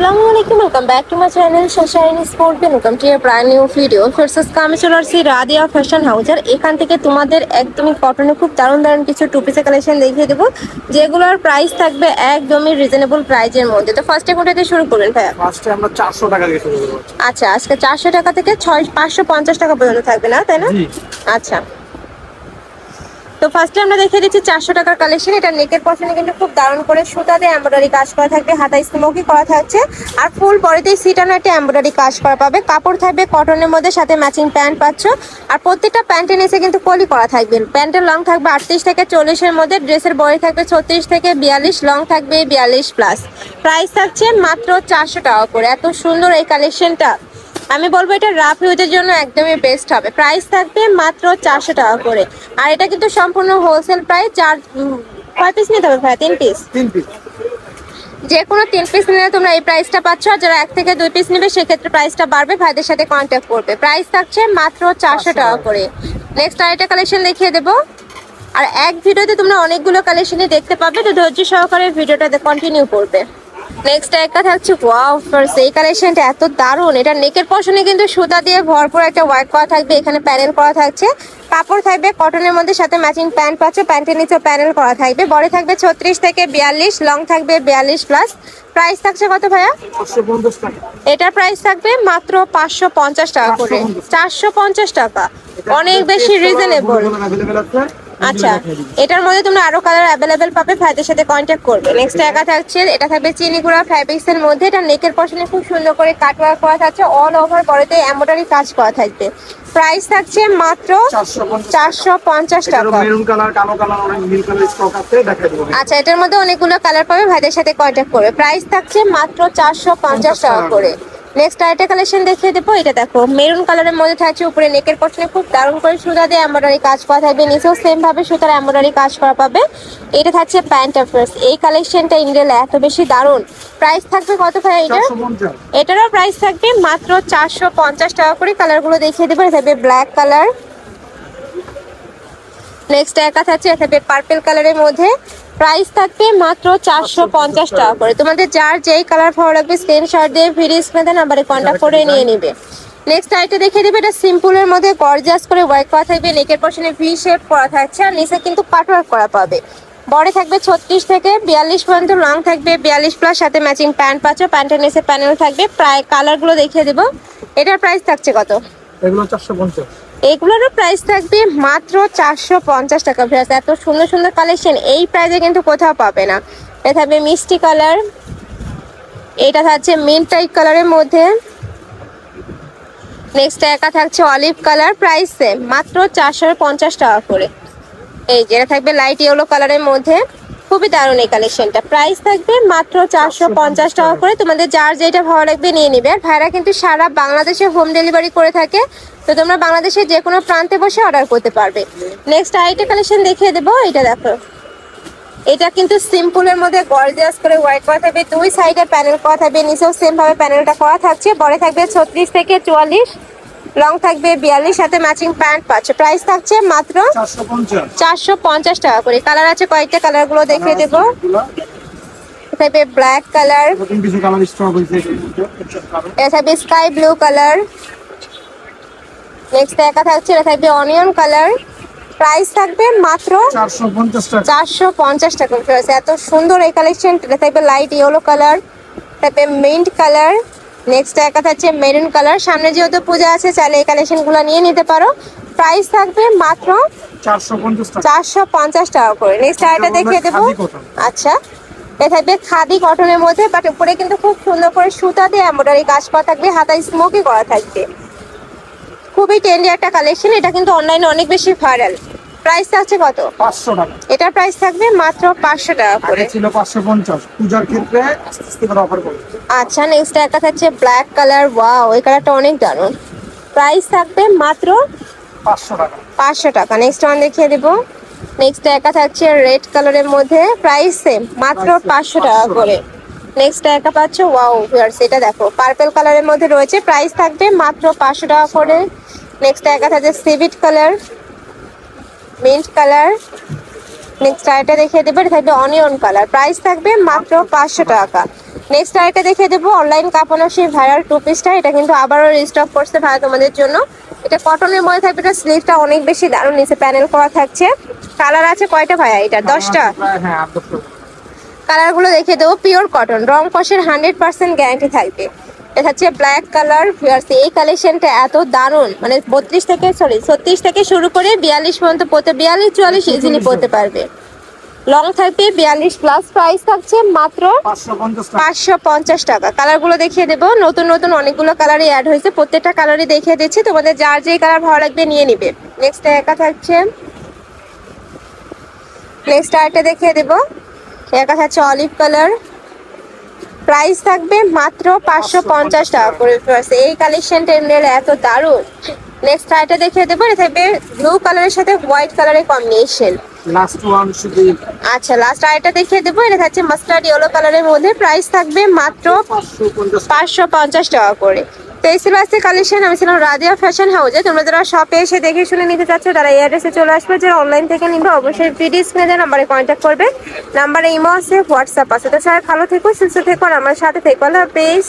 Assalamualaikum, welcome back to my channel Shashine Sport Bin. Welcome to a brand new video. First আমি চলে আসছি Radia fashion house আর এখান থেকে তোমাদের একদমই কটনে খুব দারুণ দারুণ কিছু টু পিসের কালেকশন দেখিয়ে দেবো, যেগুলোর প্রাইস থাকবে একদমই রিজনেবল প্রাইজের মধ্যে। তো ফার্স্টে কোনটা দিয়ে শুরু করবেন ভাইয়া? ফার্স্টে আমরা 400 টাকা দিয়ে শুরু করব। আচ্ছা, আজকে 400 টাকা থেকে 550 টাকা পর্যন্ত থাকবে না, তাই না? জি। আচ্ছা, তো ফার্স্টে আমরা দেখিয়ে দিচ্ছি 400 টাকার কালেকশন। এটা নেকের পশনে কিন্তু খুব দারুণ করে সুতা দিয়ে এমব্রয়ডারি কাজ করা থাকবে, হাতায় স্মোকি করা থাকছে আর ফুল বডিতেই সিটানো একটা এমব্রয়ডারি কাজ করা পাবে। কাপড় থাকবে কটনের মধ্যে, সাথে ম্যাচিং প্যান্ট পাচ্ছ আর প্রত্যেকটা প্যান্টের নিচে কিন্তু কলি করা থাকবে। প্যান্টের লং থাকবে 38 থেকে 40-এর মধ্যে, ড্রেসের বডি থাকবে 36 থেকে 42, লং থাকবে 42 প্লাস। প্রাইস থাকছে মাত্র 400 টাকা করে। এত সুন্দর এই কালেকশনটা, আমি বলবো এটা রাফ ইউজের জন্য একদমই বেস্ট হবে। প্রাইস থাকবে মাত্র 400 টাকা করে। আর এটা কিন্তু সম্পূর্ণ হোলসেল প্রাইস। কয় পিস নিতে হবে ভাই? 3 পিস। যে কোনো 3 পিস নিলে তোমরা এই প্রাইসটা পাচ্ছ। আর যারা 1 থেকে 2 পিস নেবে সেক্ষেত্রে প্রাইসটা বাড়বে, ভাইদের সাথে কন্ট্যাক্ট করবে। প্রাইস থাকছে মাত্র 400 টাকা করে। নেক্সট আরেকটা কালেকশন দেখিয়ে দেবো। আর এক ভিডিওতে তোমরা অনেকগুলো কালেকশনই দেখতে পাবে, তো ধৈর্য সহকারে ভিডিওটাতে কন্টিনিউ করবে। নেক্সট একটা থাকছে ওয়াও ফার্স্ট, এই কালেকশনটা এত দারুণ। এটা নেকের পশনে কিন্তু সুতা দিয়ে ভরপুর একটা ওয়ার্ক করা থাকবে, এখানে প্যানেল করা থাকছে। কাপড় থাকবে কটনের মধ্যে, সাথে ম্যাচিং প্যান্ট পাচ্ছ, প্যান্টের নিচে প্যানেল করা থাকবে। বডি থাকবে 36 থেকে 42, লং থাকবে 42 প্লাস। প্রাইস থাকছে কত ভাইয়া? 550 টাকা। এটার প্রাইস থাকবে মাত্র 550 টাকা করে। 450 টাকা, অনেক বেশি রিজনেবল। আচ্ছা, এটার মধ্যে তোমরা আরো কালার অ্যাভেলেবেল পাবে, ভাইদের সাথে কন্ট্যাক্ট করবে। নেক্সট একা থাকছে, এটা থাকবে চিনিগুড়া ফ্যাব্রিক্স এর মধ্যে। এটা নেকের পশনে খুব সুন্দর করে কাট ওয়ার্ক করা থাকছে, অল ওভার বডিতে এমব্রয়ডারি কাজ করা থাকবে। প্রাইস থাকছে মাত্র 450 টাকা। মেরুন কালার, কালো কালার, অনেক নীল কালার স্টক আছে, দেখাই দেব। আচ্ছা, এটার মধ্যে অনেকগুলো কালার পাবে, ভাইদের সাথে কন্ট্যাক্ট করবে। প্রাইস থাকছে মাত্র 450 টাকা করে। নেক্সট আরেকটা কালেকশন দেখিয়ে দেবো। এটা দেখো মেরুন কালারের মধ্যে থাকছে, উপরে নেকের পশনে খুব দারুণ করে সুতা দিয়ে এমব্রয়ডারি কাজ করা থাকবে, নিচেও সেম ভাবে সুতার এমব্রয়ডারি কাজ করা পাবে। এটা থাকছে প্যান্ট ফার্স্ট। এই কালেকশনটা ইন্ডিয়াল এত বেশি দারুণ। প্রাইস থাকবে কত ভাই এটা? এটারও প্রাইস থাকবে মাত্র 450 টাকা করে। কালারগুলো দেখিয়ে দেবো। এটা থাকবে ব্ল্যাক কালার। নেক্সট একা থাকছে, এটা থাকবে পার্পল কালারের মধ্যে। প্রাইস থাকবে মাত্র 450 টাকা করে। তোমাদের যার যেই কালার ভালো লাগবে স্ক্রিনশট দিয়ে ভিডিও স্ক্রিনে নাম্বারে কন্ট্যাক্ট করে নিয়ে নেবে। নেক্সট আইটা দেখিয়ে দেবে। এটা সিম্পলের মধ্যে গর্জিয়াস করে ওয়ার্ক করা থাকবে, নেকের পশনে ভি শেপ করা থাকছে আর নিচে কিন্তু কাট ওয়ার্ক করা পাবে। বডি থাকবে 36 থেকে 42 পর্যন্ত, লং থাকবে 42 প্লাস, সাথে ম্যাচিং প্যান্ট পাচ্ছ, প্যান্টের নিচে প্যানেল থাকবে। প্রায় কালারগুলো দেখিয়ে দেবো। এটার প্রাইস থাকছে কত? এগুলো 450। এগুলোরও প্রাইস থাকবে মাত্র 450 টাকা। এত সুন্দর সুন্দর কালেকশন এই প্রাইসে কিন্তু কোথাও পাবে না। এটা থাকবে মিষ্টি কালার, এটা থাকছে মিন্ট টাইপ কালারের মধ্যে। নেক্সট একা থাকছে অলিভ কালার, প্রাইস সেম মাত্র 450 টাকা করে। এই যেটা থাকবে লাইট ইয়েলো কালারের মধ্যে, খুবই দারুণ এই কালেকশনটা। প্রাইস থাকবে মাত্র 450 টাকা করে। তোমাদের যার যেটা ভালো লাগবে নিয়ে নিবে। আর ভাইরা কিন্তু সারা বাংলাদেশে হোম ডেলিভারি করে থাকে, তো তোমরা বাংলাদেশের যে কোনো প্রান্তে বসে অর্ডার করতে পারবে। নেক্সট আরেকটা কালেকশন দেখিয়ে দেবো। এটা দেখো, এটা কিন্তু সিম্পলের মধ্যে গর্জিয়াস করে ওয়ার্ক করা থাকবে, দুই সাইডে প্যানেল করা থাকবে, নিচেও সেম ভাবে প্যানেলটা করা থাকছে। বডি থাকবে 36 থেকে 44, লং থাকবে 42, সাথে ম্যাচিং প্যান্ট পাচ্ছ। প্রাইস থাকছে মাত্র 450 টাকা করে। কালার আছে কয়েকটা, কালারগুলো দেখিয়ে দেবো। থাকবে ব্ল্যাক কালার, এটা থাকবে স্কাই ব্লু কালার। নেক্সট একা থাকছে, এটা থাকবে অনিয়ন কালার। প্রাইস থাকবে মাত্র 450 টাকা। এত সুন্দর এই কালেকশন। এটা থাকবে লাইট ইয়েলো কালার, থাকবে মিন্ট কালার। নেক্সট একা থাকছে মেরুন কালার। সামনে যেহেতু পূজা আছে, চাইলে এই কালেকশনগুলো নিয়ে নিতে পারো। প্রাইস থাকবে মাত্র 450 টাকা করে। নেক্সট আরেকটা দেখিয়ে দেবো। আচ্ছা, এটা থাকবে খাদি কটনের মধ্যে, বাট উপরে কিন্তু খুব সুন্দর করে সুতা দিয়ে এমব্রয়ডারি কাজ করা থাকবে, হাতায় স্মোকি করা থাকবে। খুবই ট্রেন্ডি একটা কালেকশন, এটা কিন্তু অনলাইনে অনেক বেশি ভাইরাল। প্রাইস থাকছে কত? 500 টাকা। এটার প্রাইস থাকবে মাত্র 500 টাকা করে। ছিল 550, পূজার ক্ষেত্রে আস্তে আস্তে করে অফার করব। আচ্ছা, নেক্সট একটা থাকছে ব্ল্যাক কালার। ওয়াও, এই কালারটা অনেক দারুণ। প্রাইস থাকবে মাত্র 500 টাকা। 500 টাকা। নেক্সট ওয়ান দেখিয়ে দেব। নেক্সট একা থাকছে রেড কালারের মধ্যে, প্রাইস সেম মাত্র 500 টাকা করে। নেক্সট একা পাচ্ছ ওয়াও ভিউয়ার্স, এটা দেখো পার্পল কালারের মধ্যে রয়েছে, প্রাইস থাকবে মাত্র 500 টাকা করে। নেক্সট একা থাকছে সিভিট কালার, মিন্ট কালার। নেক্সট আরেকটা দেখিয়ে দেবো, এটা থাকবে অনিয়ন কালার, প্রাইস থাকবে মাত্র 500 টাকা। নেক্সট আরেকটা দেখিয়ে দেবো অনলাইন কাপড়ের সেই ভাইরাল টু পিসটা। এটা কিন্তু আবারও রিস্টক করছে ভাইয়া তোমাদের জন্য। এটা কটনের মধ্যে থাকবে, এটা স্লিভটা অনেক বেশি দারুণ, নিচে প্যানেল করা থাকছে। কালার আছে কয়টা ভাইয়া? এটা 10টা। হ্যাঁ 8-10টা। কালারগুলো দেখিয়ে দেবো, পিওর কটন, রং কষের 100% গ্যারান্টি থাকবে। এটা হচ্ছে ব্ল্যাক কালার। এই কালেকশনটা এত দারুণ, মানে 36 থেকে শুরু করে 42 পর্যন্ত পরতে, 42-44 ইজিলি পরতে পারবে। লং থাকবে 42+, প্রাইস থাকছে মাত্র 550 টাকা। কালারগুলো দেখিয়ে দেবো, নতুন নতুন অনেকগুলো কালারই অ্যাড হয়েছে, প্রত্যেকটা কালারই দেখিয়ে দিচ্ছি, তোমাদের যার যেই কালার ভালো লাগবে নিয়ে নিবে। নেক্সট একা থাকছে, নেক্সট আরেকটা দেখিয়ে দেবো, একা থাকছে অলিভ কালার, প্রাইস থাকবে মাত্র 550 টাকা করে। এই কালেকশনটা এত দারুণ। নেক্সট আরেকটা দেখিয়ে দেবো, এটা থাকবে ব্লু কালারের সাথে হোয়াইট কালারের কম্বিনেশন। লাস্ট ওয়ান শুধু। আচ্ছা, লাস্ট আরেকটা দেখিয়ে দেবো, এটা থাকছে মাস্টার্ড ইয়েলো কালারের মধ্যে, প্রাইস থাকবে মাত্র 550 টাকা করে। তো এই ছিল আজকে কালেকশন। আমি ছিলাম রাদিয়া ফ্যাশন হাউসে। তোমরা যারা শপে এসে দেখে শুনে নিতে চাচ্ছ তারা এই অ্যাড্রেসে চলে আসবে, যারা অনলাইন থেকে নিবে অবশ্যই ভিডিও স্ক্রিনে নাম্বারে কন্ট্যাক্ট করবে। নাম্বারে ইমো আছে, হোয়াটসঅ্যাপ আছে। তো সবাই ভালো থেকো, সুস্থ থেকো, আর আমার সাথে থেকো। আল্লাহ হাফেজ।